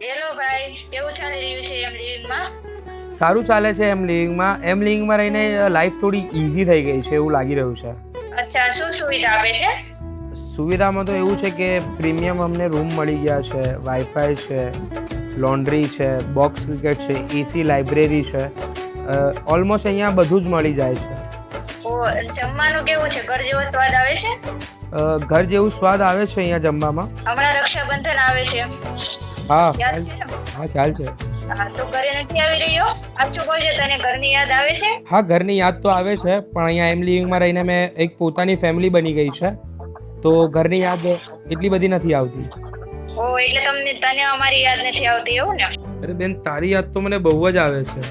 Hello ભાઈ, કેવું ચાલી રહ્યું છે એમ લિવિંગમાં? સારું ચાલે છે એમ લિવિંગમાં રહીને લાઈફ થોડી ઈઝી થઈ ગઈ છે એવું લાગી રહ્યું છે. અચ્છા, શું સુવિધા આપે છે? સુવિધામાં તો એવું છે કે પ્રીમિયમ અમને રૂમ મળી ગયા છે, વાઈફાઈ છે, લોન્ડ્રી છે, બોક્સ ક્રિકેટ છે, એસી લાઇબ્રેરી છે, ઓલમોસ્ટ અહીંયા બધું જ મળી જાય છે. ઓ, જમવાનું કેવું છે? ઘર જેવો સ્વાદ આવે છે? ઘર જેવું સ્વાદ આવે છે અહીંયા જમવામાં. હમણાં રક્ષાબંધન આવે છે, હા યાદ છે ને? હા ખ્યાલ છે. હા, તો ઘરે નથી આવી રહ્યો? આછું બોલજે, તને ઘરની યાદ આવે છે? હા ઘરની યાદ તો આવે છે, પણ અહીંયા એમ લિવિંગમાં રહીને મેં એક પોતાની ફેમિલી બની ગઈ છે, તો ઘરની યાદ એટલી બધી નથી આવતી. ઓ, એટલે તને અમારી યાદ નથી આવતી એવું ને? અરે બેન, તારી યાદ તો મને બહુ જ આવે છે.